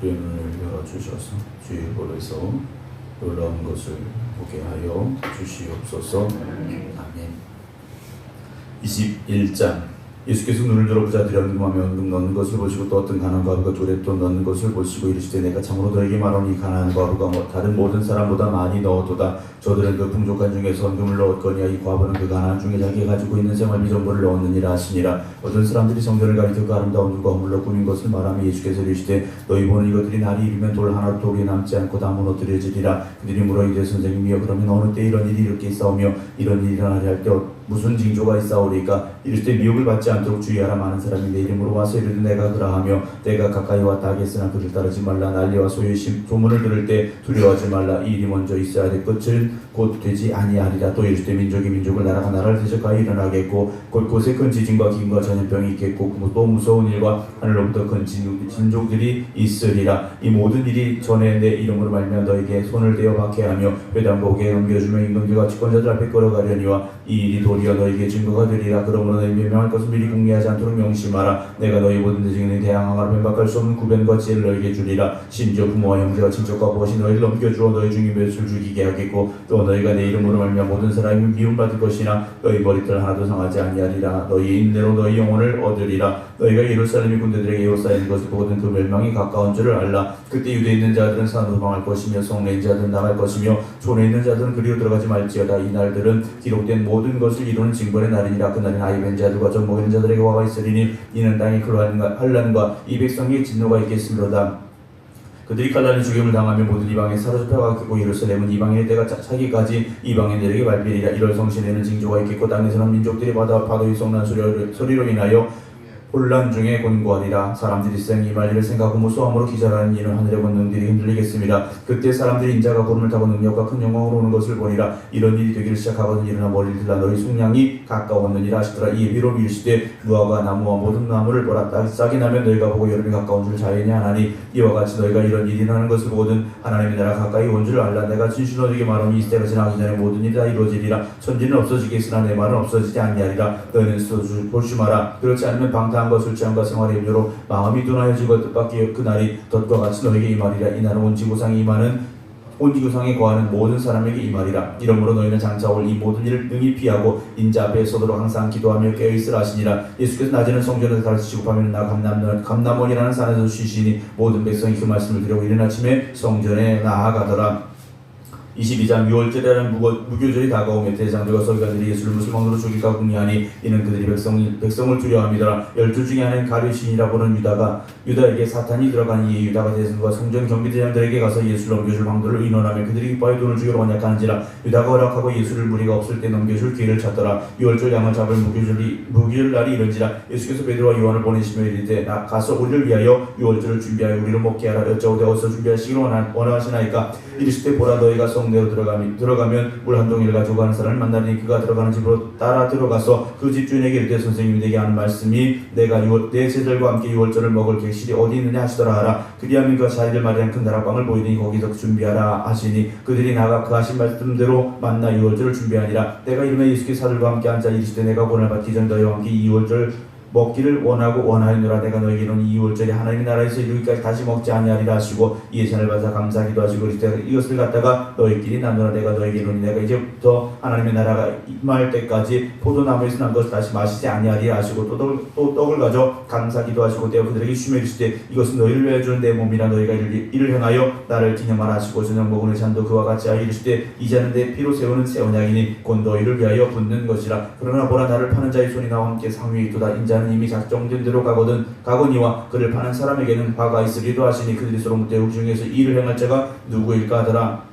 우리의 눈을 열어주셔서 주의 볼에서 놀라운 것을 보게 하여 주시옵소서. 아멘. 21장. 예수께서 눈을 들어 부자들이 헌금하며 헌금 넣는 것을 보시고 또 어떤 가난한 과부가 돌에 또 넣는 것을 보시고 이르시되 내가 참으로 너에게 말하노니 가난한 과부가 다른 모든 사람보다 많이 넣어도다. 저들은 그 풍족한 중에서 헌금을 넣었거니와 이 과부는 그 가난한 중에 자기가 가지고 있는 생활비 전부를 넣었느니라 하시니라. 어떤 사람들이 성전을 가리켜 그 아름다운 돌과 허물로 꾸민 것을 말하며 예수께서 이르시되 너희 보는 이것들이 날이 이르면 돌 하나도 돌에 남지 않고 다 무너뜨려지리라. 그들이 물어 이르되 선생님이여 그러면 어느 때 이런 일이 이렇게 있사오며 이런 일이 일어나리 할 때 무슨 징조가 있사오리까? 이르시되 미혹을 받지 않도록 주의하라. 많은 사람이 내 이름으로 와서 이르되 내가 그라하며 때가 가까이 왔다 하겠으나 그를 따르지 말라. 난리와 소유의 소문을 들을 때 두려워하지 말라. 이 일이 먼저 있어야 될 것은 곧 되지 아니하리라. 또 이르시되 민족이 민족을 나라가 나라를 대적하여 일어나겠고 곳곳에 큰 지진과 기근과 전염병이 있겠고 또 무서운 일과 하늘로부터 큰 진족들이 있으리라. 이 모든 일이 전에 내 이름으로 말미암아 너에게 손을 대어 박해하며 회당복에 넘겨주며 임금들과 집권자들 앞에 끌어가려니와 이 일이 도리어 너에게 증거가 되리라. 그러므로 너희 멸망할 것을 미리 궁리하지 않도록 명심하라. 내가 너희 모든 대적에 대항하라. 변박할 수 없는 구변과 지혜를 너에게 주리라. 심지어 부모와 형제와 친척과 무엇이 너희를 넘겨주어 너희 중에 몇을 죽이게 하겠고 또 너희가 내 이름으로 말미암아 모든 사람이 미움받을 것이나 너희 머리털 하나도 상하지 아니하리라. 너희 인내로 너희 영혼을 얻으리라. 너희가 예루살렘이 군대들에게 에워싸이는 것을 보거든 그 멸망이 가까운 줄을 알라. 그때 유대에 있는 자들은 산으로 도망할 것이며 성내에 있는 자들은 나갈 것이며 촌에 있는 자들은 그리로 들어가지 말지어다. 이 날들은 기록된 모든 것을 이루는 징벌의 날이니라. 그날은 아이 벤 자들과 젖 먹이는 자들에게 화가 있으리니 이는 땅에 환난과 이 백성의 진노가 있겠으므로다. 그들이 칼날의 죽임을 당하며 모든 이방에 사로잡혀 가겠고 예루살렘은 이방인의 때가 차기까지 이방인들에게 밟히리라. 1월 성신에는 징조가 있겠고 땅에서는 민족들이 바다의 성난 소리로 인하여 혼란 중에 곤고하리라. 사람들이 생이 말일을 생각하고 무수함으로 기절하는 이는 하늘의 권능들이 흔들리겠습니다. 그때 사람들이 인자가 구름을 타고 능력과 큰 영광으로 오는 것을 보리라. 이런 일이 되기를 시작하거든 일어나 머리를 들라 너희 속량이 가까웠느니라 하시더라. 이 예비로 이르시되 무화과 나무와 모든 나무를 보라. 싹이 나면 너희가 보고 여름이 가까운 줄 자연히 하나니 이와 같이 너희가 이런 일이 일어나는 것을 보거든 하나님의 나라 가까이 온 줄 알라. 내가 진실로 너희에게 말하노니 이 때가 지나기 전에 모든 일이 다 이루어지리라. 천지는 없어지겠으나 내 말은 없어지지 아니하리라. 너희는 볼심하라. 그렇지 않으면 방탕한 것 술 취함과 생활의 염려로 마음이 둔하여지고 뜻밖의 그날이 덫과 같이 너에게 임하리라. 이날은 온 지구상에 거하는 모든 사람에게 임하리라. 이러므로 너희는 장차 올 이 모든 일을 능히 피하고 인자 앞에 서도록 항상 기도하며 깨어있으라 하시니라. 예수께서 낮에는 성전에서 가르치시고 밤에는 나 감남원이라는 산에서 쉬시니 모든 백성이 그 말씀을 들으고 이른 아침에 성전에 나아가더라. 22장 6월절이라는 무교절이 다가오며 대장들과 서기관들이 예수를 무슨 방도로 죽일까 궁리하니 이는 그들이 백성을 두려워함이더라. 12 중에 하나인 가룟신이라 보는 유다에게 사탄이 들어간 이에 유다가 대장들과 성전 경비대장들에게 가서 예수를 넘겨줄 방도를 의논하며 그들이 기뻐하여 돈을 주기로 언약하는지라. 유다가 허락하고 예수를 무리가 없을 때 넘겨줄 기회를 찾더라. 6월절 양을 잡을 무교절 날이 이른지라. 예수께서 베드로와 요한을 보내시며 이르되 나 가서 우리를 위하여 6월절을 준비하여 우리를 먹게 하라. 여짜오되 어디서 준비하시기를 원하시나이까. 이르시되 보라 너희가 성내로 들어가면 물 한 동이를 가지고 가는 사람을 만나니 그가 들어가는 집으로 따라 들어가서 그 집주인에게 이르되 선생님이 내게 하는 말씀이 내가 내 제자들과 함께 6월절을 먹을 객실이 어디 있느냐 하시더라 하라. 그리하면 그가 자리를 마련한 큰 다락방을 보이더니 거기서 준비하라 하시니 그들이 나가 그 하신 말씀대로 만나 6월절을 준비하니라. 때가 이르매 예수께서 사들과 함께 앉아 이르시되 내가 고난을 받기 전 너희와 함께 2월절 먹기를 원하였노라. 내가 너에게 이르노니 이 2월절이 하나님의 나라에서 이르기까지 다시 먹지 아니하리라 하시고 이에 잔을 받아 감사하기도 하시고 이것을 갖다가 너희끼리 나누라. 내가 너에게 이르노니 내가 이제부터 하나님의 나라가 임할 때까지 포도나무에서 난 것을 다시 마시지 아니하리라 하시고 또 떡을 가져 감사기도 하시고 떼어 그들에게 주며 이르시되 이것은 너희를 위하여 주는 내 몸이라. 너희가 이를 행하여 나를 기념하라 하시고 저녁 먹은 잔도 그와 같이 하여 이르시되 이 잔은 내 피로 세우는 새 언약이니 곧 너희를 위하여 붓는 것이라. 그러나 보라 나를 파는 자의 손이 나와 함께 상위에 있도다. 인자는 이미 작정된 대로 가거니와 그를 파는 사람에게는 화가 있으리도 하시니 그들이 서로 묻되 우리 중에서 이를 행할 자가 누구일까 하더라.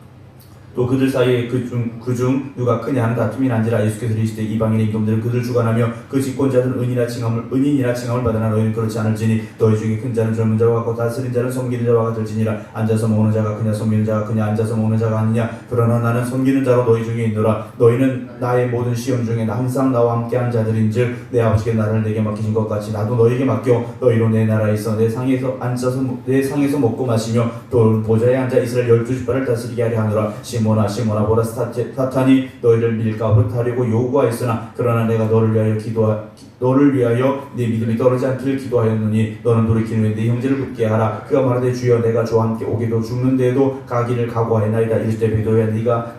또 그들 사이에 그중 누가 크냐 하는 다툼이 난지라. 예수께서 이르시되 이방인의 임금들은 그들 주관하며 그 집권자들은 은인이나 칭함을 받으나 너희는 그렇지 않을지니 너희 중에 큰 자는 젊은 자와 같고 다스린 자는 섬기는 자와 같을지니라. 앉아서 먹는 자가 크냐 섬기는 자가 크냐 앉아서 먹는 자가 아니냐. 그러나 나는 섬기는 자로 너희 중에 있노라. 너희는 나의 모든 시험 중에 항상 나와 함께 한 자들인즉 내 아버지께서 나를 내게 맡기신 것 같이 나도 너희에게 맡겨 너희로 내 나라에 있어 내 상에서 먹고 마시며 또 보좌에 앉아 이스라엘 12지파를 다스리게 하려 하노라. 시몬아 보라 사탄이 너희를 밀가 흩하려고 요구하였으나 그러나 내가 너를 위하여 너를 위하여 네 믿음이 떨어지지 않기를 기도하였느니 너는 돌이킨 후에 네 형제를 붙게 하라. 그가 말하되 주여 내가 주와 함께 오게도 죽는데도 가기를 각오하였나이다. 이르시되 베드로야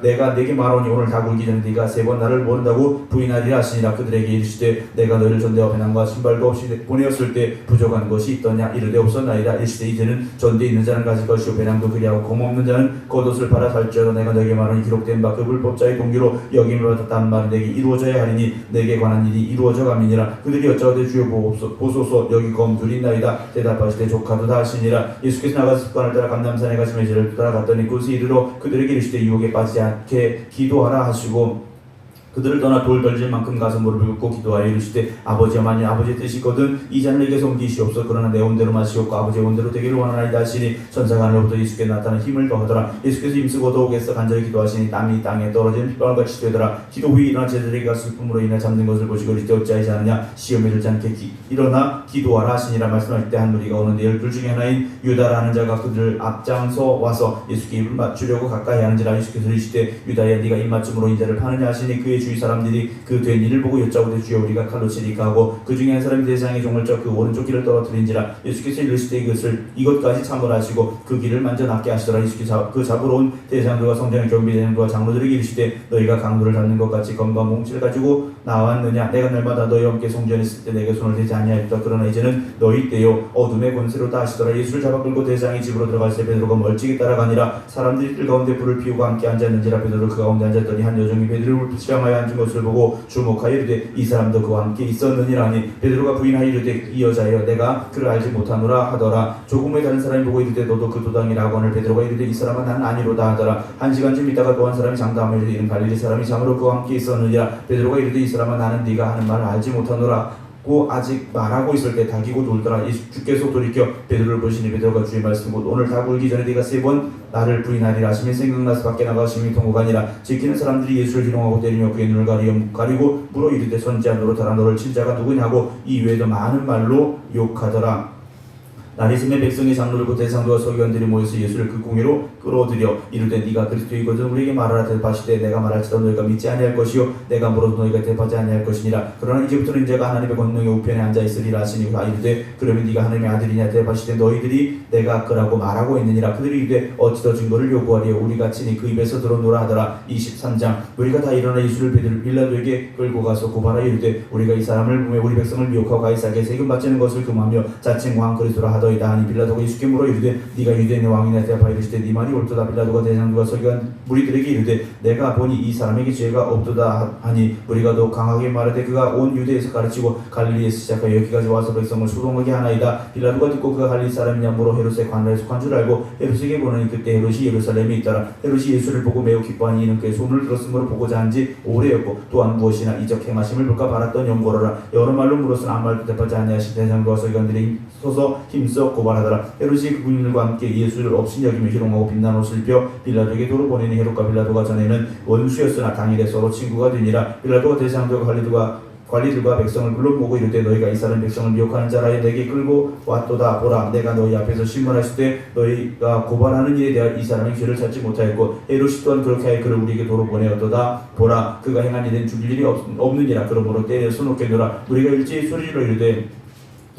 내가 내게 말하오니 오늘 다 굴기 전에 네가 세 번 나를 모른다고 부인하리라 하시니라. 그들에게 이르시되 내가 너희를 전대와 배낭과 신발도 없이 보내었을 때 부족한 것이 있더냐. 이르되 없었나이다. 이르시되 이제는 전대에 있는 자는 가질 것이요 배낭도 그리하고 검없는 자는 겉옷을 팔아 살지어다. 내가 너에게 말하니 기록된 바 그 불법자의 동기로 여김을 받았다는 말은 내게 이루어져야 하리니 내게 관한 일이 이루어져 가미니라. 그들이 여짜오되 주여 보소서 여기 검 둘이 있나이다. 대답하시되 조카도다 하시니라. 예수께서 나가서 습관을 따라 감람산에 가시며 이제를 따라갔더니 그것이 이르러 그들에게 이르시되 유혹에 빠지지 않게 기도하라 하시고 그들을 떠나 돌 던질 만큼 가서 무릎을 꿇고 기도하여 이르시되 아버지여 만일 아버지의 뜻이거든 이 잔을 내게 옮기시옵소서. 그러나 내 온대로 마시옵고 아버지의 온대로 되기를 원하나이다 하시니 천사가 하늘로부터 예수께 나타나 힘을 더하더라. 예수께서 힘쓰고 더욱에서 간절히 기도하시니 땀이 땅에 떨어지는 빗방울같이 되더라. 기도 후에 일어나 제자들에게 슬픔으로 인해 잠든 것을 보시고 이르시되 어찌하지 않느냐. 시험에 들지 않게 일어나 기도하라 하시니라. 말씀하실 때 한 무리가 오는데 열둘 중에 하나인 유다라는 자가 그들을 앞장서 와서 예수께 입을 맞추려고 가까이 하는지라. 예수께서 이르시되 유다야 네가 입맞춤으로 이 자를 파느냐 하시니 그의 주위 사람들이 그 된 일을 보고 여짜오되 주여 우리가 칼로 치리까 하고 그 중에 한 사람이 대장의 종을 쪄 그 오른쪽 길을 떨어뜨린지라. 예수께서 이르시되 이것까지 참으라시고 그 길을 만져 낫게 하시더라. 예수께서 그 잡으러 온 대장들과 성전의 경비대장들과 장로들에게 이르시되 너희가 강도를 잡는 것 같이 검과 몽치를 가지고 나왔느냐. 내가 날마다 너희와 함께 성전에 있을 때 내게 손을 대지 아니하였다. 그러나 이제는 너희 때요 어둠의 권세로다 하시더라. 예수를 잡아 끌고 대장의 집으로 들어갈 때 베드로가 멀찍이 따라가니라. 사람들이 뜰 가운데 불을 피우고 함께 앉았는지라. 베드로를 그 가운데 앉았더니 한 여종이 베드로를 시험하여 앉은 것을 보고 주목하여 이르되 이 사람도 그와 함께 있었느니라 하니 베드로가 부인하여 이르되 이 여자여 내가 그를 알지 못하노라 하더라. 조금 후에 다른 사람이 보고 이르되 너도 그 도당이라고 하늘. 베드로가 이르되 이 사람은 나는 아니로다 하더라. 한 시간쯤 있다가 또 한 사람이 장담하여 이르되 이는 갈릴리 사람이 참으로 그와 함께 있었느니라. 베드로가 이르되 이 사람은 나는 네가 하는 말을 알지 못하노라. 아직 말하고 있을 때 닭이고 돌더라. 주께서 돌이켜 베드로를 보시니 베드로가 주의 말씀 곧 오늘 다 굴기 전에 네가 세 번 나를 부인하리라 하시며 생각나서 밖에 나가 심히 통곡하니라. 지키는 사람들이 예수를 희롱하고 때리며 그의 눈을 가리고 물어 이르되 선지자 노릇하라. 너를 친 자가 누구냐고 이 외에도 많은 말로 욕하더라. 나리심의 백성의 장로들과 대상도와 서기관들이 모여서 예수를 그 공회로 끌어들여 이르되 네가 그리스도이거든 우리에게 말하라. 대답하시되 내가 말할지라도 너희가 믿지 아니할 것이요 내가 물어도 너희가 대답하지 아니할 것이니라. 그러나 이제부터는 인자가 하나님의 권능의 우편에 앉아 있으리라 하시니 이르되 그러면 네가 하나님의 아들이냐. 대답하시되 너희들이 내가 그라고 말하고 있느니라. 그들이 이르되 어찌 더 증거를 요구하리요. 우리가 친히 그 입에서 들었노라 하더라. 23장 우리가 다 일어나 예수를 빌라도에게 끌고 가서 고발하여 이르되 우리가 이 사람을 보며 우리 백성을 미혹하고 가이사에게 세금 바치는 것을 금하며 자칭 왕 그리스도라 하더이다 하니 빌라도가 예수께 물어 이르되 네가 유대인의 왕이냐. 대답하여 이르시되 네 말이 옳도다. 빌라도가 대장들과 서기관 무리들에게 이르되 내가 보니 이 사람에게 죄가 없도다 하니 무리가 더욱 강하게 말하되 그가 온 유대에서 가르치고 갈릴리에서 시작하여 여기까지 와서 백성을 소동하게 하나이다. 빌라도가 듣고 그가 갈릴리 사람이냐 물어 헤롯의 관할에 속한 줄 알고 헤롯에게 보내니 그때 헤롯이 예루살렘에 있더라. 헤롯이 예수를 보고 매우 기뻐하니 이는 그의 소문을 들었으므로 보고자 한지 오래였고 또한 무엇이나 이적 행하심을 볼까 바랐던 연고로라. 여러 말로 물었으나 아무 말도 대답하지 아니하신 대장들과 서기관들이 서서 힘써 고발하더라. 헤롯이 그 군인들과 함께 예수를 없이 여기며 희롱하고 빛난 옷을 입혀 빌라도에게 도로 보내니 헤롯과 빌라도가 전에는 원수였으나 당일에 서로 친구가 되니라. 빌라도가 대장들과 관리들과 백성을 불러모으고 이르되 너희가 이 사람 백성을 미혹하는 자라에 내게 끌고 왔도다. 보라 내가 너희 앞에서 신문하실 때 너희가 고발하는 일에 대하여 이 사람의 죄를 찾지 못하였고 헤롯이 또한 그렇게 하여 그를 우리에게 도로 보내었도다. 보라 그가 행한 일은 죽일 일이 없느니라. 그러므로 때려 손놓겠노라. 우리가 일제히 소리로 이르되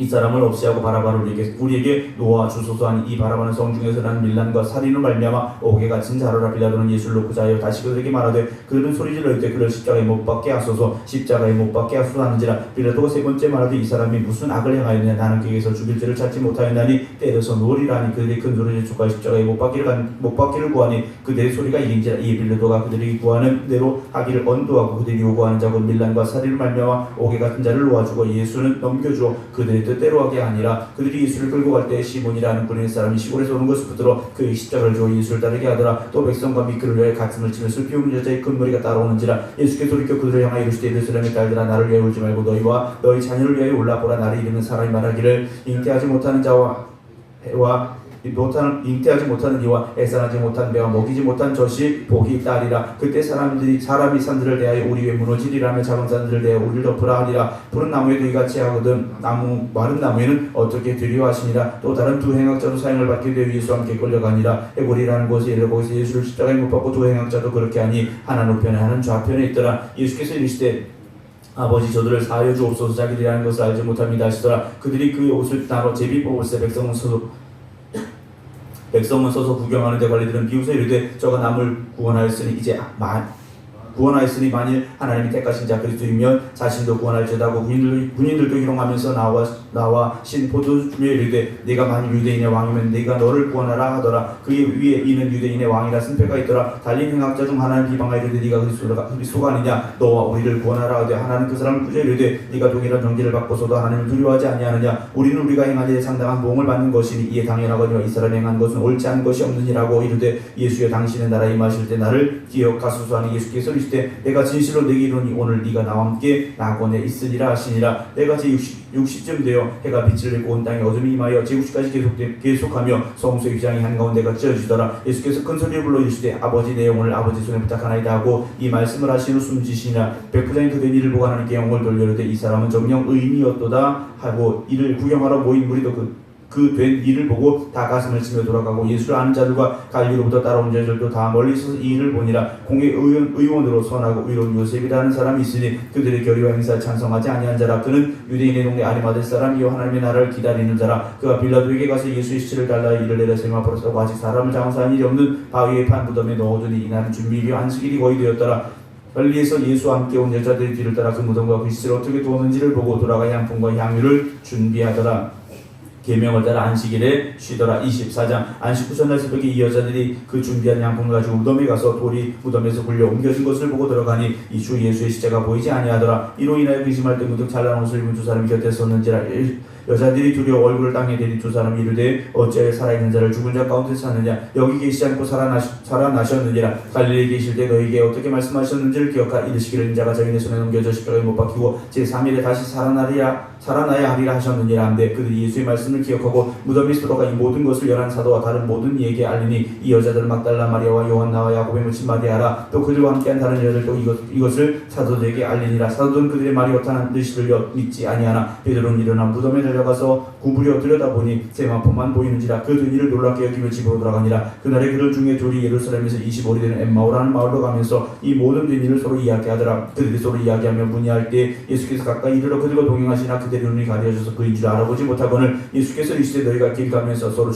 이 사람을 없이하고 바라바를 우리에게 놓아 주소서 하니 이 바라바는 성중에서 난 밀란과 살인을 말미암아 옥에 갇힌 자로라. 빌라도는 예수를 놓고자 하여 다시 그들에게 말하되 그들은 소리질러 이르되 그를 십자가에 못 박게 하소서 십자가에 못 박게 하소서 하는지라. 빌라도가 세 번째 말하되 이 사람이 무슨 악을 행하였느냐. 나는 그에게서 죽일 죄를 찾지 못하였나니 때려서 놓으리라 하니 그들이 큰 소리를 촉하여 십자가에 못 박기를 구하니 그들의 소리가 이긴지라. 이에 빌라도가 그들이 구하는 대로 하기를 언도하고 그들이 요구하는 자곧 밀란과 살인을 말미암아 옥에 갇힌 자를 놓아주고 예수는 넘겨주어 그들의 뜻대로 하게 아니라. 그들이 예수를 끌고 갈 때 시몬이라는 불리는 사람이 시골에서 오는 것을 붙들어 그의 십자가를 주어 예수를 따르게 하더라. 또 백성과 및 그를 위하여 가슴을 치며 슬피 우는 여자의 큰 머리가 따라오는지라. 예수께서 돌이켜 그들을 향하여 이르시되 예루살렘의 딸들아 나를 위하여 울지 말고 너희와 너희 자녀를 위하여 울라보라. 나를 이르는 사람이 말하기를 잉태하지 못하는 잉태하지 못하는 이와 애산하지 못한 배와 먹이지 못한 젖이 복이 있다리라. 그때 사람이 산들을 대하여 우리 위에 무너지리라며 작은 산들을 대하여 우리를 덮으라 하리라. 푸른 나무에도 이같이 하거든 마른 나무에는 어떻게 되리와 하시니라. 또 다른 두 행악자도 사형을 받게 되어 예수와 함께 끌려가니라. 해골이라는 곳에 이르러 거기서 예수를 십자가에 못 박고 두 행악자도 그렇게 하니 하나는 우편에 하나는 좌편에 있더라. 예수께서 이르시되 아버지 저들을 사하여 주옵소서. 자기들이 하는 것을 알지 못합니다 하시더라. 그들이 그 옷을 나눠 제비 뽑을세. 백성은 서서 구경하는데 관리들은 비웃어 이르되 저가 남을 구원하였으니 구원하였으니 만일 하나님이 택하신 자 그리스도이면 자신도 구원할지어다고 군인들도 희롱하면서 나와 신 포도주며 이르되 네가 만일 유대인의 왕이면 네가 너를 구원하라 하더라. 그의 위에 이는 유대인의 왕이라 승패가 있더라. 달린 행악자 중 하나는 비방하여 이르되 네가 그리스도가 아니냐 너와 우리를 구원하라 하되 하나는 그 사람을 꾸짖어 이르되 네가 동일한 정죄를 받고서도 하나님을 두려워하지 아니하느냐. 우리는 우리가 행한 일에 상당한 보응을 받는 것이니 이에 당연하거니와 이 사람이 행한 것은 옳지 않은 것이 없느니라고 이르되 예수여 당신의 나라에 임하실 때 나를 기억하소서. 예수께서 이르시되 내가 진실로 내게 이르노니 오늘 네가 나와 함께 낙원에 있으리라 하시니라. 내가 제60쯤 되어 해가 빛을 내고 온 땅에 어둠이 임하여 제90까지 계속하며 성소의 휘장이 한가운데가 찢어지더라. 예수께서 큰 소리를 불러 이르시되 아버지 내 영혼을 아버지 손에 부탁하나이다 하고 이 말씀을 하신 후 숨지시니라. 백부장이 그된 일을 보고 하나님께 영광을 돌려 이르되 이 사람은 정녕 의인이었도다 하고 이를 구경하러 모인 무리도 그 된 일을 보고 다 가슴을 치며 돌아가고 예수를 아는 자들과 갈릴리로부터 따라온 자들도 다 멀리서 이 일을 보니라. 공의 의원으로 선하고 의로운 요셉이라는 사람이 있으니 그들의 결의와 행사에 찬성하지 아니한 자라. 그는 유대인의 동네 아리마대 사람이요 하나님의 나라를 기다리는 자라. 그가 빌라도에게 가서 예수의 시체를 달라 이를 내려 셈 앞으로 서고 아직 사람을 장사한 일이 없는 바위에 판 무덤에 넣어두니 이날은 준비일이 안식일이 거의 되었더라. 갈릴리에서 예수와 함께 온 여자들이 뒤를 따라 그 무덤과 그 시체를 어떻게 두었는지를 보고 돌아가 양품과 향유를 준비하더라. 계명을 따라 안식일에 쉬더라. 24장 안식 후 전날 새벽에 이 여자들이 그 준비한 양품을 가지고 무덤에 가서 돌이 무덤에서 굴려 옮겨진 것을 보고 들어가니 이 주 예수의 시체가 보이지 아니하더라. 이로 인하여 근심할 때 문득 찬란한 옷을 입은 두 사람이 곁에 섰는지라. 여자들이 두려워 얼굴을 땅에 대리 두 사람이 이르되 어찌하여 살아있는 자를 죽은 자 가운데서 찾느냐. 여기 계시지 않고 살아나셨느니라. 갈릴리에 계실 때 너희에게 어떻게 말씀하셨는지를 기억하. 이르시기를 인자가 자기네 손에 넘겨져 십자가에 못 박히고 제3일에 다시 살아나야 하리라 하셨느니라 한데 그들이 예수의 말씀을 기억하고 무덤에 들어가 이 모든 것을 열한 사도와 다른 모든 이에게 알리니 이 여자들은 막달라 마리아와 요한나와 야곱의母亲 마리아라. 또 그들과 함께한 다른 여자들도 이것을 사도들에게 알리니라. 사도들은 그들의 말이 옳다는 듯이 들려 믿지 아니하나 베드로는 일어나 무덤에 달려가서 구부려 들여다보니 세마포만 보이는지라. 그 된 일을 놀랍게 여기며 집으로 돌아가니라. 그날에 그들 중에 둘이 예루살렘에서 25리 되는 엠마오라는 마을로 가면서 이 모든 된 일을 서로 이야기하더라. 그들이 서로 이야기하며 문의할 때 예수께서 가까이 이르러 그들과 동행하시나 그들의 눈이 가려져서 그인 줄 알아보지 못하거늘 예수께서 이르시되 너희가 길 가면서 서로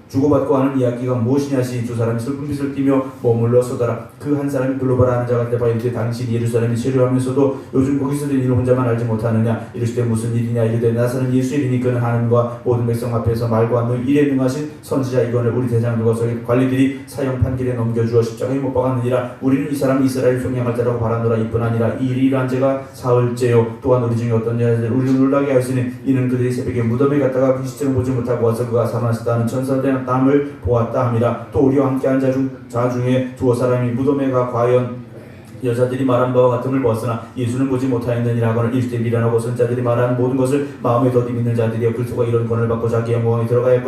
주고받고 하는 이야기가 무엇이냐 하시니 두 사람이 슬픈 빛을 띠며 머물러 서더라. 그 한 사람이 글로바라 하는 자가 대바 이르되 당신이 예루살렘에 체류하면서도 요즘 거기서 된 일을 혼자만 알지 못하느냐. 이르시되 무슨 일이냐. 이르되 나사는 예수의 이니 그는 하나님과 모든 백성 앞에서 말과 일에 능하신 선지자이거늘 우리 대장들과 관리들이 사형 판결에 넘겨주어 십자가에 못 박았느니라. 우리는 이 사람이 이스라엘 평양할 자라고 바라노라. 이뿐 아니라 이 일이 일어난 제가 사흘째요. 또한 우리 중에 어떤 자들 우리를 놀라게 하였으니 이는 그들이 새벽에 무덤에 갔다가 그 시체를 보지 못하고 와서 그가 살아나셨다는 천사들의 땀을 보았다 함이라. 또 우리와 함께한 자 중에 두어 사람이 무덤에 가 과연 여자들이 말한 바와 같음을 보았으나 예수는 보지 못하였느니라 하거늘 이르시되 미련하고 선자들이 말하는 모든 것을 마음에 더디 믿는 자들이여 그리스도가 이런 권을 받고 자기의 영광에 들어갈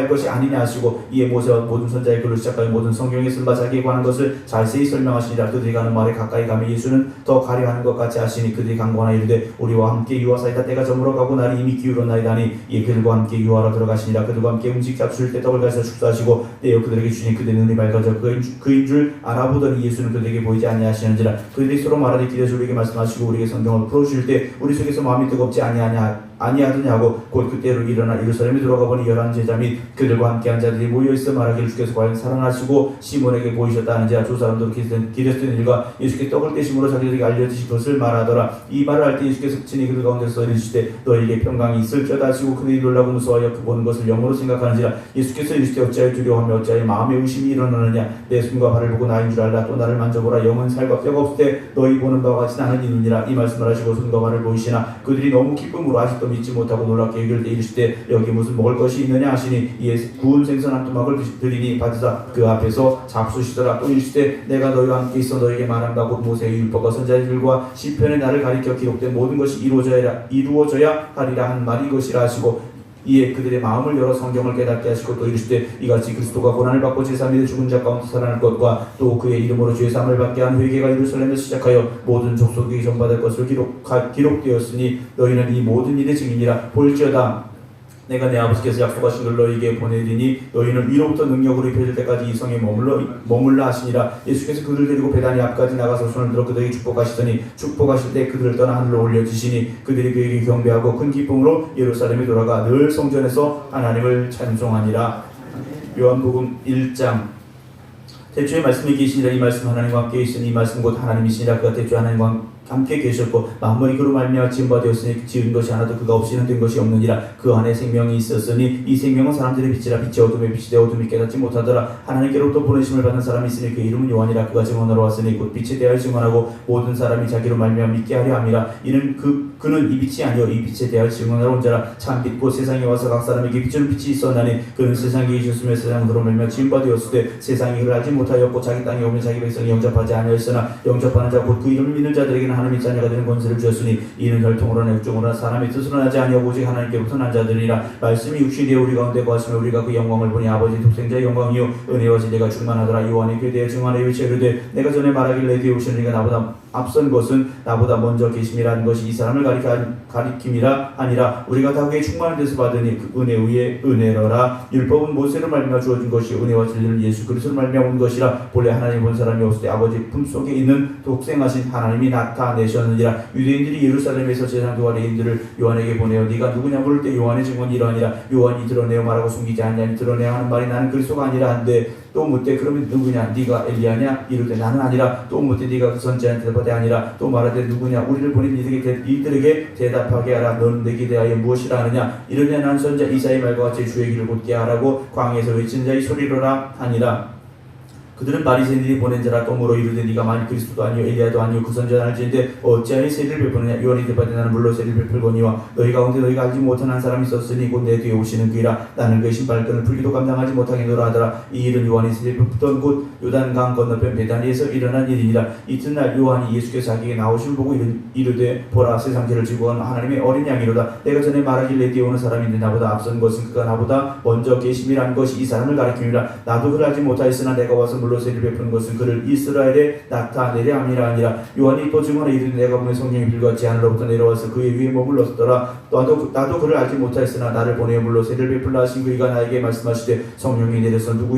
것이 아니냐 하시고 이에 모세와 모든 선자의 글로 시작하여 모든 성경에 쓴 바 자기에 관한 것을 자세히 설명하시니라. 그들이 가는 말에 가까이 가며 예수는 더 가려하는 것 같이 하시니 그들이 강권하여 이르되 우리와 함께 유하사이다. 때가 저물어가고 날이 이미 기울었나이다 하니 이에 그들과 함께 유하러 들어가시니라. 그들과 함께 음식 잡수실 때 떡을 가서 축사하시고 내어 그들에게 주니 그들의 눈이 밝아져 그인 줄 알아보더니 예수는 그들에게 보이지 아니하시는지라. 그들이 서로 말하되 기대서 우리에게 말씀하시고 우리에게 성경을 풀어주실 때 우리 속에서 마음이 뜨겁지 아니하더냐고. 곧 그때로 일어나 예루살렘에 들어가 보니 11 제자 및 그들과 함께한 자들이 모여있어 말하기를 주께서 과연 살아나시고 시몬에게 보이셨다 하는지라. 두 사람도 기대했던 일과 예수께 떡을 떼심으로 자기들에게 알려주신 것을 말하더라. 이 말을 할 때 예수께서 친히 그들 가운데서 이르시되 너희에게 평강이 있을지어다 하시고 그들이 놀라고 무서워하여 그 보는 것을 영으로 생각하는지라. 예수께서 이르시되 어찌하여 두려워하며 어찌하여 마음에 의심이 일어나느냐. 내 손과 발을 보고 나인 줄 알라. 또 나를 만져보라. 영은 살과 뼈가 없을 때 너희 보는 바와 같이 나는 이니라. 이 말씀을 하시고 손과 발을 보이시나 그들이 너무 기쁨으로 아직도 믿지 못하고 놀랍게 여길 때 이르시되 여기 무슨 먹을 것이 있느냐 하시니 이에 구운 생선 한 토막을 드리니 받으사 그 앞에서 잡수시더라. 또 이르시되 내가 너희와 함께 있어 너희에게 말한 바 곧 모세의 율법과 선지자들과 시편의 나를 가리켜 기록된 모든 것이 이루어져야 하리라 한 말이 이것이라 하시고 이에 그들의 마음을 열어 성경을 깨닫게 하시고 또 이르시되 이같이 그리스도가 고난을 받고 제3일에 죽은 자 가운데 살아날 것과 또 그의 이름으로 죄사함을 받게 한 회개가 예루살렘에서 시작하여 모든 족속에게 전받을 것을 기록되었으니 너희는 이 모든 일의 증인이라. 볼지어다 내가 내 아버지께서 약속하신 걸 너희에게 보내리니 너희는 위로부터 능력으로 입혀질 때까지 이 성에 머물라 하시니라. 예수께서 그들을 데리고 베다니 앞까지 나가서 손을 들어 그들에게 축복하시더니 축복하실 때 그들을 떠나 하늘로 올려주시니 그들이 그에게 경배하고 큰 기쁨으로 예루살렘에 돌아가 늘 성전에서 하나님을 찬송하니라. 요한복음 1장. 태초에 말씀이 계시니라. 이 말씀 하나님과 함께 계시니 이 말씀 곧 하나님이시니라. 그가 태초에 하나님과 함께 계셨고 만물이 그로 말미암아 지은 바 되었으니 지은 것이 하나도 그가 없이는 된 것이 없느니라. 그 안에 생명이 있었으니 이 생명은 사람들의 빛이라. 빛이 어둠에 빛이 되어 어둠이 깨닫지 못하더라. 하나님께로부터 보내심을 받은 사람이 있으니 그 이름은 요한이라. 그가 증언하러 왔으니 곧 빛에 대하여 증언하고 모든 사람이 자기로 말미암아 믿게 하려 함이라. 이는 그는 이 빛이 아니요 이 빛에 대하여 증언하러 온 자라. 참 빛 곧 세상에 와서 각 사람에게 비추는 빛이 있었나니 그는 세상에 계셨으며 세상은 그로 말미암아 지은 바 되었으되 세상이 그를 알지 못하였고 자기 땅에 오면 자기 백성이 영접하지 아니하였으나 영접하는 자 곧 그 이름을 믿는 자들에게는 하나님의 자녀가 되는 권세를 주었으니 이는 혈통으로나 육종으로나 사람의 뜻으로 나지 아니하고 오직 하나님께로부터 난 자들이라. 말씀이 육신이 되어 우리 가운데 거하시며 우리가 그 영광을 보니 아버지 독생자의 영광이요 은혜와 진리가 충만하더라. 요한이 그에 대해 증언하여 이르되 내가 전에 말하길래 내 뒤에 오시는 이가 나보다 앞선 것은 나보다 먼저 계심이라는 것이 이 사람을 가리킴이라 아니라 우리가 다 그의 충만한 데서 받으니 그 은혜 위에 은혜로라. 율법은 모세로 말미암아 주어진 것이 은혜와 진리는 예수 그리스도로 말미암아 온 것이라. 본래 하나님 본 사람이 없을 때 아버지 품속에 있는 독생하신 하나님이 나타내셨느니라. 유대인들이 예루살렘에서 제사장과 레인들을 요한에게 보내어 네가 누구냐 물을 때 요한의 증언이 이러하니라. 요한이 드러내어 말하고 숨기지 않냐니 드러내어 하는 말이 나는 그리스도가 아니라 한데 또 묻되 그러면 누구냐 네가 엘리야냐 이르되 나는 아니라. 또 묻되 네가 그 선지자냐 대답하되 아니라. 또 말하되 누구냐 우리를 보낸 이들에게 대답하게 하라. 너는 내게 대하여 무엇이라 하느냐 이르되 난 선지자 이사야의 말과 같이 주의 길을 곧게 하라고 광야에서 외치는 자의 소리로라 하니라. 그들은 바리새인들이 보낸 자라. 또 물어 이르되 네가 만일 그리스도도 아니요 엘리야도 아니요 그 선지자는 알지인데 어찌하여 세리를 베푸느냐. 요한이 대답하되 나는 물로 세리를 베풀거니와 너희 가운데 너희가 알지 못한 한 사람이 있었으니 곧 내 뒤에 오시는 그이라. 나는 그의 신발끈을 풀기도 감당하지 못하겠노라 하더라. 이 일은 요한이 세리를 베푸던 곳 요단강 건너편 베다니에서 일어난 일이니라. 이튿날 요한이 예수께서 자기에게 나오심을 보고 이르되 보라 세상 죄를 지고 간 하나님의 어린 양이로다. 내가 전에 말하길 내 뒤에 오는 사람인데 나보다 앞선 것은 그가 나보다 먼저 계심이라는 것이 이 사람을 가리킴이라. 나도 그를 알지 못하였으나 내가 와서 물로 세리를 베푸는 것은 그를 이스라엘에 나타내려 함이라 하니라. 요한이 또 증언하여 이르되 내가 보면 성령이 불같이 하늘로부터 내려와서 그의 위에 머물렀더라. 나도 그를 알지 못하였으나 나를 보내어 물로 세리를 베풀라 하신 그이가 나에게 말씀하시되 성령이 내려서 누구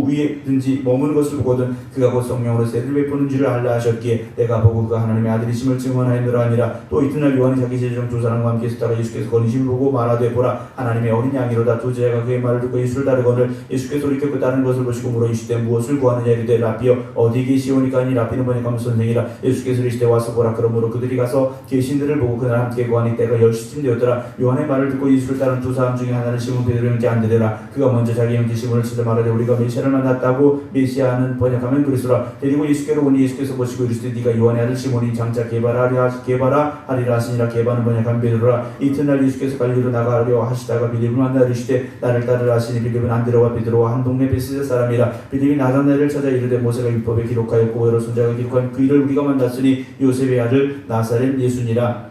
위에든지 머무는 것을 보거든 그가 곧 성령으로 세리를 베푸는 줄을 알라 하셨기에 내가 보고 그가 하나님의 아들이심을 증언하였노라 하니라. 또 이튿날 요한이 자기 제자중 두 사람과 함께 있었다가 예수께서 거니심을 보고 말하되 보라 하나님의 어린 양이로다. 두 제자가 그의 말을 듣고 예수를 따르거늘 예수께서 돌이켜 그 다른 것을 보시고 물어 이르시되 무엇을 구하느냐 이르되 라비여 어디 계시오니까 하니 라비는 번역하면 선생이라. 예수께서 이르시되 와서 보라. 그러므로 그들이 가서 계신 들을 보고 그날 함께 구하니 때가 10시쯤 되었더라. 요한의 말을 듣고 예수를 따른 두 사람 중에 하나는 시몬 베드로 형제 안드레라. 그가 먼저 자기 형제 시몬을 치되 말하되 우리가 메시아를 만났다고. 메시아는 번역하면 그리스도라. 데리고 예수께로 오니 예수께서 보시고 이르시되 네가 요한의 아들 시몬이 장차 게바라 하리라 하시니라. 게바는 번역하면 베드로라. 이튿날 예수께서 갈릴리로 나가려 하시다가 빌립을 만나 이르시되 나를 따르라 하시니 빌립은 안드레와 베드로와 한 동네 베세다 사람이라. 빌립이 나다나엘을 찾아 이르되 모세가 율법에 기록하였고 여러 선지자가 기록한 그 일을 우리가 만났으니 요셉의 아들 나사렛 예수니라.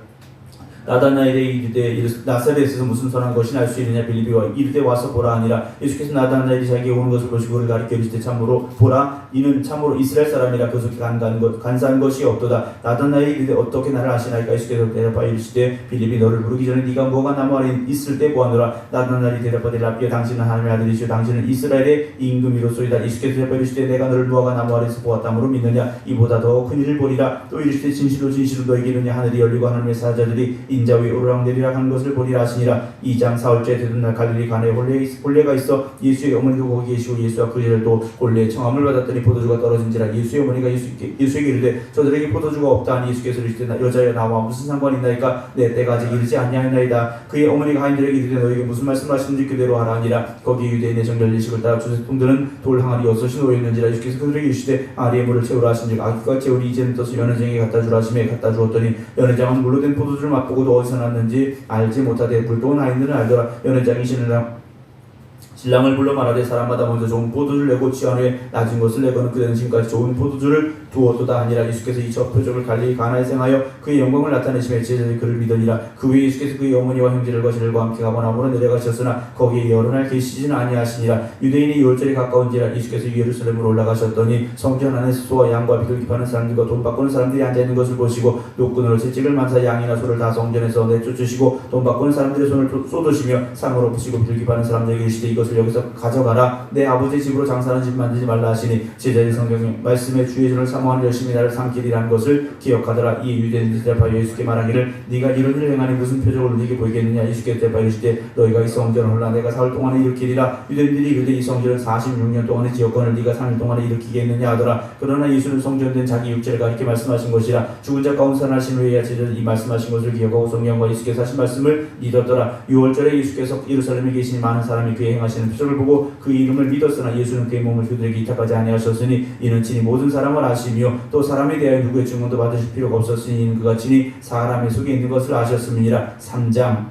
나다나엘에 이르되 나사렛에서 무슨 선한 것이 날 수 있느냐. 빌립이와 이르되 와서 보라 하니라. 예수께서 나다나엘이 자기에게 오는 것을 보시고 그를 가리켜 이르시되 참으로 보라 이는 참으로 이스라엘 사람이라 그 속에 간사한 것이 없도다. 나다나엘이 이르되 어떻게 나를 아시나이까. 예수께서 대답하여 이르시되 빌립이 너를 부르기 전에 네가 뭐가 나무 아래 있을 때 보았노라. 나다나엘이 대답하되 라비여 당신은 하나님의 아들이시오 당신은 이스라엘의 임금이로소이다. 예수께서 대답하여 이르시되 내가 너를 누가 나무 아래에서 보았다므로 믿느냐. 이보다 더 큰 일을 보리라. 또 이르시되 진실로 너에게 이르냐. 하늘이 열리고 하나님의 사자들이 인자 위에 오르락내리락 하는 것을 보리라 하시니라. 2장 사흘째 되던 날 갈릴리 가나에 혼례가 있어 예수의 어머니도 거기 계시고 예수와 그 제자들도 혼례의 청함을 받았더니 포도주가 떨어진지라. 예수의 어머니가 예수에게 이르되 저들에게 포도주가 없다 하니 예수께서 이르시되 여자여 나와 무슨 상관이 있나이까. 내 때가 아직 이르지 아니하였나이다. 그의 어머니가 하인들에게 이르되 너에게 무슨 말씀을 하시는지 그대로 하라 하니라. 거기 유대인의 정결 예식을 따라 조세통들은 돌 항아리 6섯이 놓여있는지라. 예수께서 그들에게 이르시되 항아리에 물을 채우라 하신즉 아기가 채우리 이제는 떠서 연회장에 갖다 주라 하시매 갖다 주었더니 연회장은 물로 된 포도주를 맛보고도 어디서 났는지 알지 못하되 물도 나인들은 알더라. 연회장이 신랑을 불러 말하되 사람마다 먼저 좋은 포도주를 내고 취한 후에 낮은 것을 내고는 그대는 지금까지 좋은 포도주를 두었도다 하니라. 예수께서 이 첫 표적을 갈릴리 가나에서 행하여 그의 영광을 나타내시며 제자들이 그를 믿으니라. 그 후에 예수께서 그의 어머니와 형제들과 저들과 함께 가버나움으로 내려가셨으나 거기에 여러 날 계시지는 아니하시니라. 유대인이 유월절이 가까운지라 예수께서 예루살렘으로 올라가셨더니 성전 안에서 소와 양과 비둘기파는 사람들과 돈 바꾸는 사람들이 앉아있는 것을 보시고 노끈으로 채찍을 만사 양이나 소를 다 성전에서 내쫓으시고 돈 바꾸는 사람들의 손을 쏟으시며 상을 엎으시고 비둘기파는 사람들에게 이르시되 이것을 여기서 가져가라. 내 아버지 집으로 장사하는 집 만들지 말라 하시니 제자들이 성경 말씀에 주의 전을 사모하는 열심히 나를 삼키리라는 것을 기억하더라. 이 유대인들이 대답하여 예수께 말하기를 네가 이런 일을 행하니 무슨 표적을 네게 보이겠느냐. 예수께 대답하여 이르시되 너희가 이 성전을 홀라 내가 사흘 동안에 일으키리라. 유대인들이 이르되 이 성전은 46년 동안의 지역권을 네가 3일 동안에 일으키겠느냐 하더라. 그러나 예수는 성전된 자기 육체를 가리켜 말씀하신 것이라. 죽은 자 가운데 살아나신 후에야 제자들이 이 말씀하신 것을 기억하고 성령과 예수께서 하신 말씀을 믿었더라. 6월절에 예수께서 예루살렘에 계시니 많은 사람이 그의 행하시는 표적을 보고 그 이름을 믿었으나 예수는 그의 몸을 그들에게 이탁하지 아니하셨으니 이는 친히 모든 사람을 아시며 또 사람에 대하여 누구의 증언도 받으실 필요가 없었으니 이는 그가 친히 사람의 속에 있는 것을 아셨음이니라. 3장.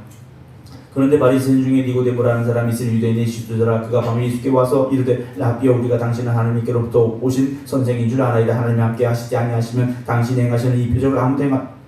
그런데 바리새인 중에 니고데모라는 사람이 있으니 유대인의 지도자라. 그가 밤에 예수께 와서 이르되 라비야 우리가 당신은 하나님께로부터 오신 선생인 줄 알아이다. 하나님이 함께 하시지 아니하시면 당신이 행하시는 이 표적을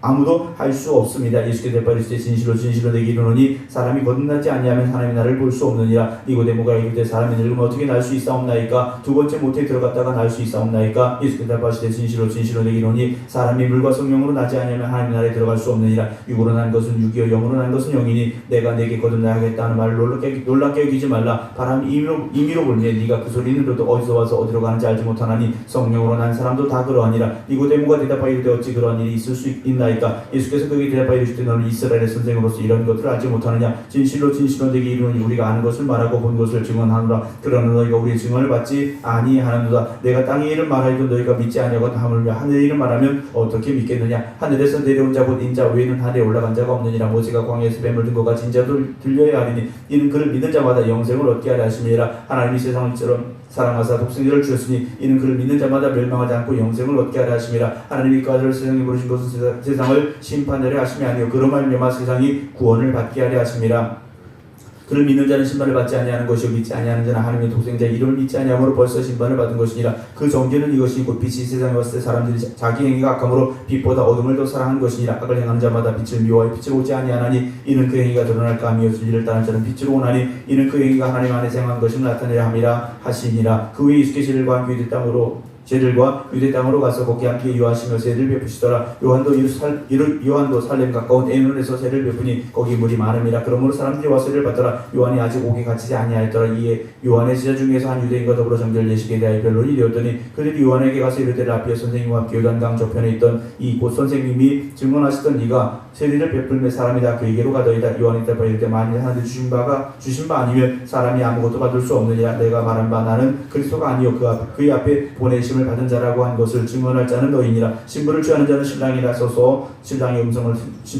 아무도 할 수 없습니다. 예수께 대답하시되 진실로 진실로 내게 이르노니 사람이 거듭나지 아니하면 하나님의 나라를 볼 수 없느니라. 니고데모가 이르되 사람이 늙으면 어떻게 날 수 있사옵나이까. 두 번째 모태에 들어갔다가 날 수 있사옵나이까. 예수께 대답하시되 진실로 진실로 내게 이르노니 사람이 물과 성령으로 나지 아니하면 하나님의 나라에 들어갈 수 없느니라. 육으로 난 것은 육이요 영으로 난 것은 영이니 내가 내게 거듭나야 하겠다는 말을 놀랍게 여기지 말라. 바람이 임의로 불매 네가 그 소리는 너도 어디서 와서 어디로 가는지 알지 못하나니 성령으로 난 사람도 다 그러하니라. 니고데모가 대답하여 이르되 어찌 그러한 일이 있을 수 있나이까. 예수께서 그에게 대답하여 이르시되 너는 이스라엘의 선생으로서 이런 것들을 알지 못하느냐. 진실로 진실로 내게 이르노니 우리가 아는 것을 말하고 본 것을 증언하노라. 그러나 너희가 우리의 증언을 받지 아니하는도다. 내가 땅의 일을 말하여도 너희가 믿지 아니하거든 하물며 하늘의 일을 말하면 어떻게 믿겠느냐. 하늘에서 내려온 자 곧 인자 외에는 하늘에 올라간 자가 없느니라. 모세가 광야에서 뱀을 든 것과 진자도 들려야 하리니 이는 그를 믿는 자마다 영생을 얻게 하려 하심이라. 하나님이 세상을 이처럼 사랑하사 독생자를 주셨으니 이는 그를 믿는 자마다 멸망하지 않고 영생을 얻게 하려 하심이라. 하나님이 그 아들을 세상에 보내신 것은 세상을 심판하려 하심이 아니요 그로 말미암아 세상이 구원을 받게 하려 하심이라. 그를 믿는 자는 심판을 받지 아니하는 것이요 믿지 아니하는 자는 하나님의 독생자의 이름을 믿지 아니함으로 벌써 심판을 받은 것이니라. 그 정죄는 이것이 곧 빛이 세상에 왔을 때 사람들이 자기 행위가 악함으로 빛보다 어둠을 더 사랑한 것이니라. 악을 행하는 자마다 빛을 미워하여 빛을 오지 아니하나니 이는 그 행위가 드러날까 하며 진리를 따르는 자는 빛으로 오나니 이는 그 행위가 하나님 안에서 행한 것임을 나타내려 함이라 하시니라. 그 후에 예수께서 이들과 함께 제들과 유대 땅으로 가서 거기 함께 유하시며 세를 베푸시더라. 요한도 살렘 가까운 에논에서 세를 베푸니 거기 물이 많음이라. 그러므로 사람들이 와서 세를 받더라. 요한이 아직 오게 갇히지 아니하였더라. 이에 요한의 제자 중에서 한 유대인과 더불어 정죄를 예식에 대하여 변론이 되었더니 그들이 요한에게 가서 이르되 라비야 선생님과 함께 요단강 저편에 있던 이 곧 선생님이 증언하시던 이가 세리를 베풀매 사람이 다 그에게로 가더이다. 요한이 대답하여 이르되 만일 하나님 주신 바 아니면 사람이 아무것도 받을 수 없느니라. 내가 말한 바 나는 그리스도가 아니요 그의 앞에 보내심을 받은 자라고 한 것을 증언할 자는 너희니라. 신부를 취하는 자는 신랑이라 서서 신랑의 음성을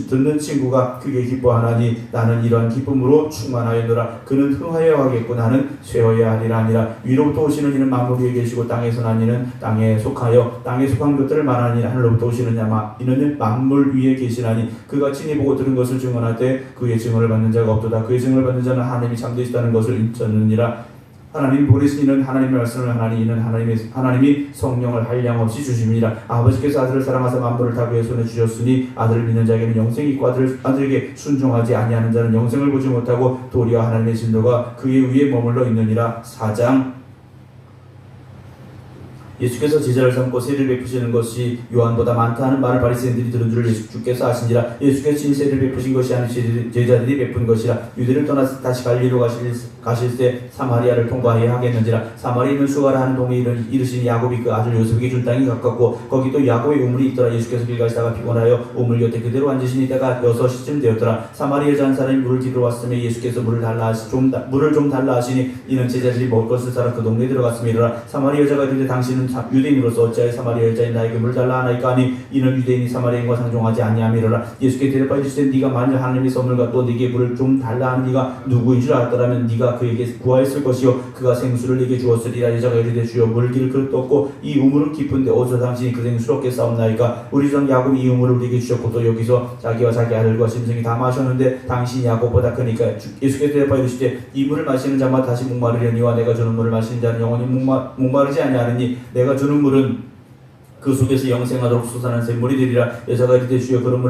듣는 친구가 크게 기뻐하나니 나는 이러한 기쁨으로 충만하였노라. 그는 흥하여 하겠고 나는 쇠하여야 하리라 하니라. 위로부터 오시는 이는 만물 위에 계시고 땅에서 난 이는 땅에 속하여 땅에 속한 것들을 말하니 하늘로부터 오시는 이는 만물 위에 계시나니 그가 친히 보고 들은 것을 증언할 때 그의 증언을 받는 자가 없도다. 그의 증언을 받는 자는 하나님이 참되시다는 것을 인쳤느니라. 하나님이 보내신 이는 하나님의 말씀을 하나니 이는 하나님이 성령을 한량없이 주심이라. 아버지께서 아들을 사랑하사 만물을 다 그의 손에 주셨으니 아들을 믿는 자에게는 영생이 있고 아들에게 순종하지 아니하는 자는 영생을 보지 못하고 도리어 하나님의 진노가 그의 위에 머물러 있느니라. 4장. 예수께서 제자를 삼고 세를 베푸시는 것이 요한보다 많다 하는 말을 바리새인들이 들은 줄 예수께서 아시니라. 예수께서 진 세를 베푸신 것이 아닌 제자들이 베푼 것이라. 유대를 떠나서 다시 갈릴리로 가실 때 사마리아를 통과해야 하겠는지라. 사마리아에 있는 수가라 하는 동네에 이르신 야곱이 그 아들 요셉에게 준 땅이 가깝고 거기 또 야곱의 우물이 있더라. 예수께서 길 가시다가 피곤하여 우물 곁에 그대로 앉으시니 때가 6시쯤 되었더라. 사마리아 여자 한 사람이 물을 기르러 왔으며 예수께서 물을 좀 달라 하시니 이는 제자들이 먹을 것을 사러 그 동네에 들어갔으며 이르라. 사마리아 여자가 이르되 당신은 유대인으로서 어찌하여 사마리아 여자인 나에게 물을 달라 하나이까 하니 이는 유대인이 사마리아인과 상종하지 아니함이로라. 예수께 대답하여 이르시되 네가 만일 하나님의 선물과 또 네게 물을 좀 달라 하는 네가 누구인 줄 알았더라면 네가 그에게 구하였을 것이요 그가 생수를 네게 주었으리라. 여자가 이르되 주여 물기를 그릇도 없고 이 우물은 깊은데 어디서 당신이 그 생수를 얻게 싸움나이까. 우리 전 야곱이 이 우물을 우리에게 주셨고 또 여기서 자기와 자기 아들과 짐승이 다 마셨는데 당신이 야곱보다 크니까. 예수께 대답하여 이르시되 이 물을 마시는 자마다 다시 목마르려니와 내가 주는 물을 마시는 자는 영원히 목마르지 아니하느니 내가 주는 물은 그 속에서 영생하도록 솟아나는 샘물이 되리라. 여자가 이르되 주여 그런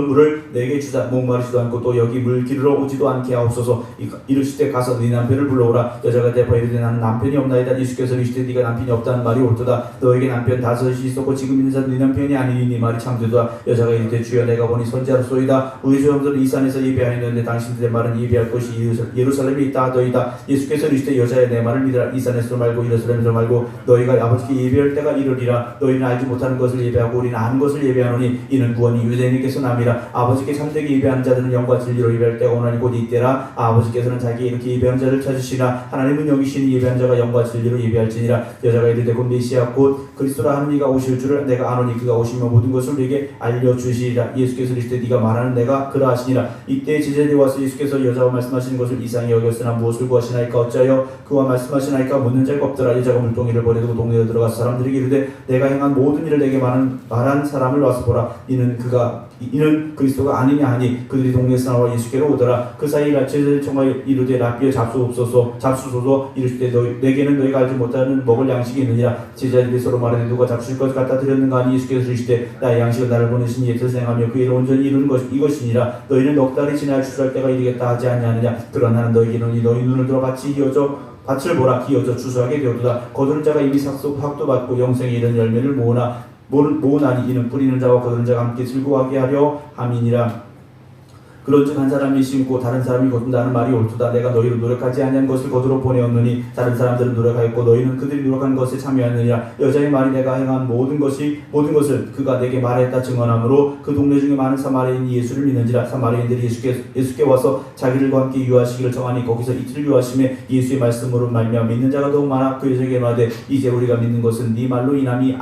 물을 내게 주사 목마르지도 않고 또 여기 물 기르러 오지도 않게 하옵소서. 이르시되 가서 네 남편을 불러오라. 여자가 대답하여 이르되 나는 남편이 없나이다. 예수께서 이르시되 네가 남편이 없다는 말이 옳도다. 너에게 남편 5이 있었고 지금 있는 자는 네 남편이 아니니 네 말이 참되도다. 여자가 이르되 주여 내가 보니 선지자로소이다. 우리 조상들은 이 산에서 예배하였는데 당신들의 말은 예배할 곳이 예루살렘에 있다 하더이다. 예수께서 이르시되 여자여 내 말을 믿으라. 이 산에서 말고 예루살렘에서 말고 너희가 아버지께 예배할 때가 이르리라. 너희는 알지 못하는 것을 예배하고 우리는 아는 것을 예배하노니 이는 구원이 유대인에게서 남이라. 아버지께 참되게 예배하는 자들은 영과 진리로 예배할 때가 오나니 곧 이때라. 아버지께서는 자기 이렇게 예배하는 자를 찾으시나 하나님은 여기시니 예배하는 자가 영과 진리로 예배할지니라. 여자가 이르되 곧 메시아 곧 그리스도라 하는 이가 오실 줄을 내가 아노니 그가 오시면 모든 것을 우리에게 알려주시리라. 예수께서 이르시되 네가 말하는 내가 그라 하시니라. 이때 제자들이 와서 예수께서 여자와 말씀하시는 것을 이상히 여겼으나 무엇을 구하시나이까. 어찌하여 그와 말씀하시나이까. 묻는 자가 없더라. 여자가 물동이를 버리고 동네로 들어가서 사람들에게 이르되 내가 행한 모든 일을 내게 말한 사람을 와서 보라. 이는 그리스도가 아니냐 하니 그들이 동네에서 나와 예수께로 오더라. 그 사이 제자들이 청하여 이르되 라비여 잡수소서. 이르시되 내게는 너희가 알지 못하는 먹을 양식이 있느니라. 제자들이 서로 말하되 누가 잡수실 것을 갖다 드렸는가 하니 예수께서 이르시되 나의 양식은 나를 보내신 이에 태생하며 그 일을 온전히 이루는 것 이것이니라. 너희는 넉 달이 지나야 추수할 때가 이르겠다 하지 아니하느냐. 그러나 나는 너희에게 이르노니 너희 눈을 들어 밭을 보라. 기어져 추수하게 되었도다. 거두는 자가 이미 삭도 받고 영생에 이른 열매를 모으나니 이는 뿌리는 자와 거두는 자가 함께 즐거워하게 하려 함이니라. 그런즉 한 사람이 심고 다른 사람이 거둔다는 말이 옳도다. 내가 너희를 노력하지 아니한 것을 거두러 보내었느니 다른 사람들은 노력하였고 너희는 그들이 노력한 것에 참여하느니라. 여자의 말이 내가 행한 모든 것을 그가 내게 말했다 증언하므로 그 동네 중에 많은 사마리아인이 예수를 믿는지라. 사마리아인들이 예수께 와서 자기들과 함께 유하시기를 정하니 거기서 이틀 유하심에 예수의 말씀으로 말미암아 믿는 자가 더욱 많아. 그 여자에게 말하되 이제 우리가 믿는 것은 네 말로 인함이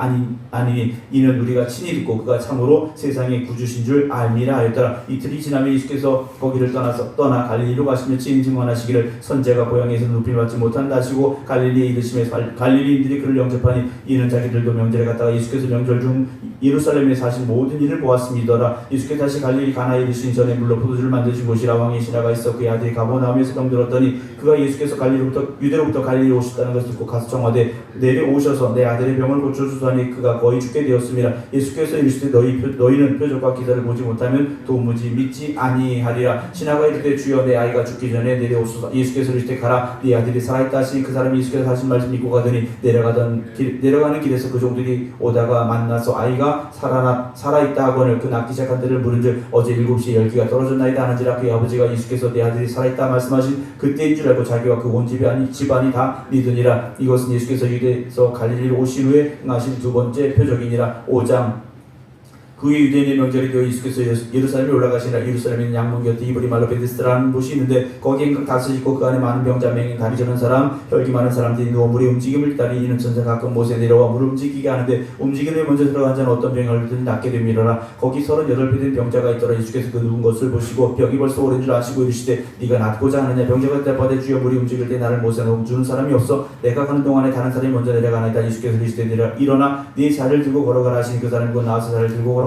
아니니 이는 우리가 친히 듣고 그가 참으로 세상의 구주신 줄 알미라 하였더라. 이틀이 지나면 예수께서 거기를 떠나 갈릴리로 가시며 친히 증언하시기를 선지자가 고향에서 높임 받지 못한다 하시고 갈릴리에 이르시매 갈릴리인들이 그를 영접하니 이는 자기들도 명절에 갔다가 예수께서 명절 중 예루살렘에 사신 모든 일을 보았음이더라. 예수께서 다시 갈릴리 가나에 이르시니 전에 물로 포도주를 만드신 곳이라. 왕의 신하가 있어 그의 아들이 가버나움에서 병들었더니 그가 예수께서 유대로부터 갈릴리로 오셨다는 것을 듣고 가서 청하되 내려오셔서 내 아들의 병을 고쳐주소서 하니 그가 거의 죽게 되었습니다. 예수께서 이르시되 너희는 표적과 기사를 보지 못하면 도무지 믿지 아니하리라. 신하가 이르되 주여 내 아이가 죽기 전에 내려오소서. 예수께서 이르시되 가라 네 아들이 살아있다 하시니 그 사람이 예수께서 하신 말씀 믿고 가더니 내려가는 길에서 그 종들이 오다가 만나서 아이가 살아있다 하거늘 그 낫기 시작한 때를 물은즉 어제 7시에 열기가 떨어졌나이다 하는지라. 그의 아버지가 예수께서 내 아들이 살아있다 말씀하신 그때인 줄 알고 자기와 그 온 집안이 다 믿으니라. 이것은 예수께서 유대에서 갈릴리로 오신 후에 행하신 두 번째 표적이니라. 5장. 그의 유대인의 명절이 되어 예수께서 예루살렘에 올라가시니라. 예루살렘에는 양문 곁에 이브리 말로 베데스다라는 곳이 있는데 거기에 다섯이 있고 그 안에 많은 병자 맹인 다리 저는 사람 혈기 많은 사람들이 누워 물의 움직임을 따리 이는 천사 가끔 못에 내려와 물을 움직이게 하는데 움직이는 데 먼저 들어간 자는 어떤 병이 얼든지 낫게 됨이로라. 거기 38배 된 병자가 있더라. 예수께서 그 누운 것을 보시고 병이 벌써 오랜 줄 아시고 이르시되 네가 낫고자 하느냐. 병자가 대답하되 주여 물이 움직일 때 나를 못에 넣어주는 사람이 없어 내가 가는 동안에 다른 사람이 먼저 내려가나이다. 예수께서 이르시되 일어나 네 자를 들고 걸어가라 하시니 그 사람이 곧 나와서 자를 들고 걸어가니라.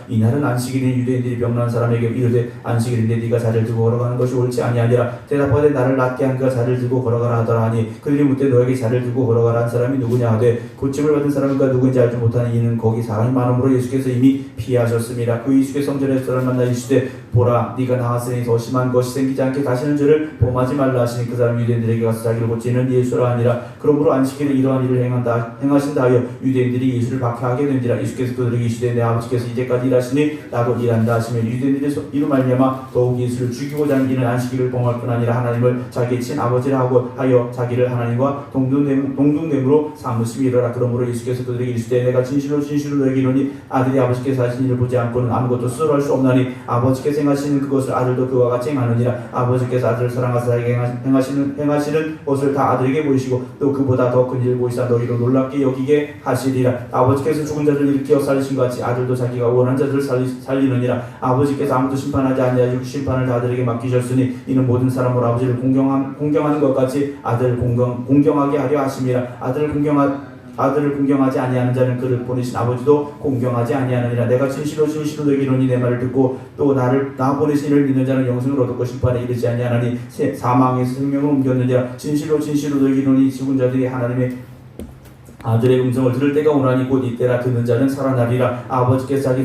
이날은 안식일인 유대인들이 병난 사람에게 이르되 안식일인데 네가 자를 들고 걸어가는 것이 옳지 아니하니라. 대답하되 나를 낫게 한 그가 자를 들고 걸어가라 하더라 하니 그들이 묻되 너에게 자를 들고 걸어가라 한 사람이 누구냐 하되 고침을 받은 사람은 그가 누구인지 알지 못하니 이는 거기 사람이 많음으로 예수께서 이미 피하셨습니다. 그 예수께서 성전에서 사람을 만나 이르시되 보라 네가 나았으니 더 심한 것이 생기지 않게 다시는 죄를 범하지 말라 하시니 그 사람 유대인들에게 가서 자기를 고치는 예수라 하니라. 그러므로 안식일에 이러한 일을 행하신다 하여 유대인들이 예수를 박해하게 된지라. 예수께서 그들에게 이르시되 내 아버지께서 여호와께서 이제까지 일하시니 나도 일한다 하시며 유대인 일에 이로 말미암아 더욱 예수를 죽이고자 하는 이는 안식일을 범할 뿐 아니라 하나님을 자기의 친아버지라 하여 자기를 하나님과 동등됨으로 삼으심이 이르라. 그러므로 예수께서 그들에게 이르시되 내가 진실로 너에게 이르노니 아들이 아버지께서 하신 일을 보지 않고는 아무것도 스스로 할 수 없나니 아버지께서 행하시는 그것을 아들도 그와 같이 행하느니라. 아버지께서 아들을 사랑하사 자기가 행하시는 것을 다 아들에게 보이시고 또 그보다 더 큰 일을 보이사 너희로 놀랍게 여기게 하시리라. 아버지께서 죽은 자들을 일으켜 살리신 것 같이 아들도 자기가 원한 자들을 살리느니라. 아버지께서 아무도 심판하지 아니하시고 심판을 다 아들에게 맡기셨으니 이는 모든 사람으로 아버지를 공경하는 것 같이 아들을 공경하게 하려 하심이라. 아들을 공경하지 아니하는 자는 그를 보내신 아버지도 공경하지 아니하느니라. 내가 진실로 너에게 이르노니 내 말을 듣고 또 나 보내신 이를 믿는 자는 영생을 얻었고 심판에 이르지 아니하나니 사망에서 생명을 옮겼느니라. 진실로 너에게 이르노니 죽은 자들이 하나님의 아들의 음성을 들을 때가 오나니 곧 이때라. 듣는 자는 살아나리라. 아버지께서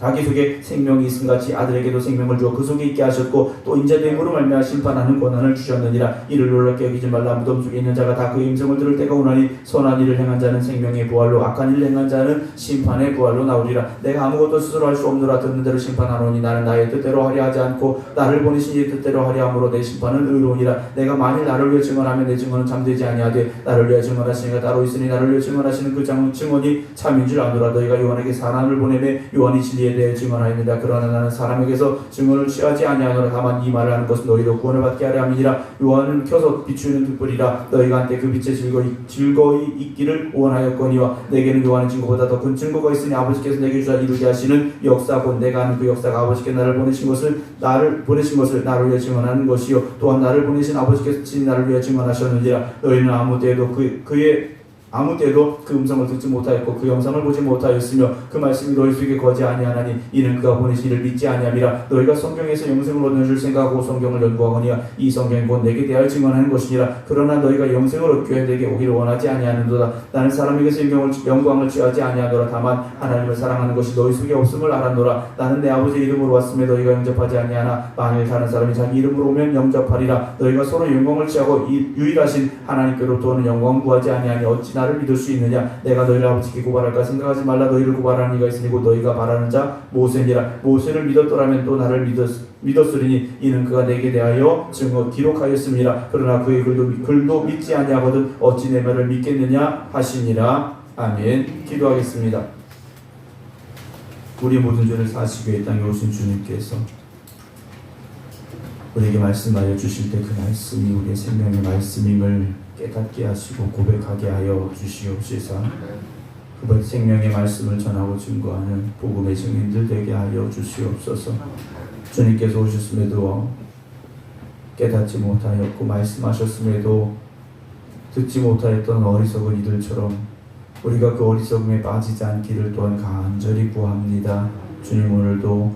자기 속에 생명이 있음같이 아들에게도 생명을 주어 그 속에 있게 하셨고 또 인자됨으로 말미암아 심판하는 권한을 주셨느니라. 이를 놀랍게 여기지 말라. 무덤 속에 있는 자가 다 그의 음성을 들을 때가 오나니 선한 일을 행한 자는 생명의 부활로 악한 일을 행한 자는 심판의 부활로 나오리라. 내가 아무것도 스스로 할 수 없노라. 듣는 대로 심판하노니 나는 나의 뜻대로 하려 하지 않고 나를 보내신 이의 뜻대로 하려 함으로 내 심판은 의로우니라. 내가 만일 나를 위해 증언하면 내 증언은 잠되지 아니하되 나를 위해 증언하시니가 따로 있으니 나를 위해 증언하시는 그 증언이 참인 줄 아노라. 너희가 요한에게 사람을 보내매 요한이 진리에 대해 증언하였느니라. 그러나 나는 사람에게서 증언을 취하지 아니하노라. 다만 이 말을 하는 것은 너희로 구원을 받게 하려 함이니라. 요한은 켜서 비추는 등불이라. 너희가 한때 그 빛에 즐거이 있기를 원하였거니와 내게는 요한의 증거보다 더 큰 증거가 있으니 아버지께서 내게 주사 이루게 하시는 역사 곧 내가 하는 그 역사가 아버지께서 나를 보내신 것을 나를 위해 증언하는 것이요 또한 나를 보내신 아버지께서 친히 나를 위해 증언하셨느니라. 너희는 아무 때에도 그 음성을 듣지 못하였고 그 영상을 보지 못하였으며 그 말씀이 너희 속에 거지 아니하나니 이는 그가 보내신 이를 믿지 아니함이라. 너희가 성경에서 영생을 얻는 줄 생각하고 성경을 연구하거니와 이 성경이 곧 내게 대하여 증언하는 것이니라. 그러나 너희가 영생을 얻기 위해 내게 오기를 원하지 아니하는도다. 나는 사람에게서 영광을 취하지 아니하노라. 다만 하나님을 사랑하는 것이 너희 속에 없음을 알았노라. 나는 내 아버지의 이름으로 왔음에 너희가 영접하지 아니하나 만일 다른 사람이 자기 이름으로 오면 영접하리라. 너희가 서로 영광을 취하고 유일하신 하나님께로부터는 영광 구하지 아니하니 어찌 나를 믿을 수 있느냐. 내가 너희를 아버지께 고발할까 생각하지 말라. 너희를 고발하는 이가 있으니 곧 너희가 바라는 자 모세니라. 모세를 믿었더라면 또 나를 믿었으리니 이는 그가 내게 대하여 기록하였습니다. 그러나 그의 글도 믿지 아니하거든 어찌 내 말을 믿겠느냐 하시니라. 아멘. 기도하겠습니다. 우리 모든 죄를 사하시기 위해 땅에 오신 주님께서 우리에게 말씀하여 주실 때 그 말씀이 우리의 생명의 말씀임을 깨닫게 하시고 고백하게 하여 주시옵시사. 그 생명의 말씀을 전하고 증거하는 복음의 증인들 되게 하여 주시옵소서. 주님께서 오셨음에도 깨닫지 못하였고 말씀하셨음에도 듣지 못하였던 어리석은 이들처럼 우리가 그 어리석음에 빠지지 않기를 또한 간절히 구합니다. 주님, 오늘도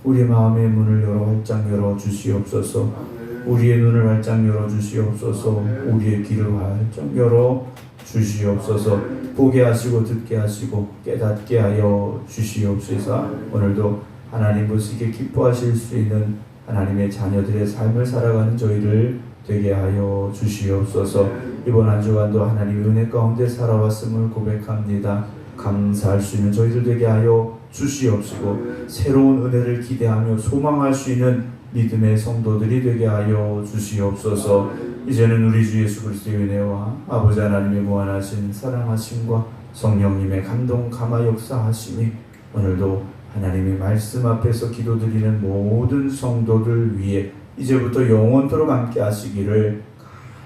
우리 마음의 문을 활짝 열어 주시옵소서. 우리의 눈을 활짝 열어 주시옵소서. 우리의 귀를 활짝 열어 주시옵소서. 보게 하시고 듣게 하시고 깨닫게 하여 주시옵소서. 오늘도 하나님 보시기에 기뻐하실 수 있는 하나님의 자녀들의 삶을 살아가는 저희를 되게 하여 주시옵소서. 이번 한 주간도 하나님의 은혜 가운데 살아왔음을 고백합니다. 감사할 수 있는 저희들 되게 하여 주시옵시고 새로운 은혜를 기대하며 소망할 수 있는 믿음의 성도들이 되게 하여 주시옵소서. 이제는 우리 주 예수 그리스도의 은혜와 아버지 하나님의 무한하신 사랑하심과 성령님의 감동 감화 역사하심이 오늘도 하나님의 말씀 앞에서 기도드리는 모든 성도들 위해 이제부터 영원토록 함께 하시기를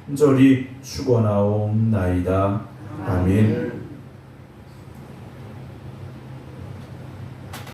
간절히 축원하옵나이다. 아멘.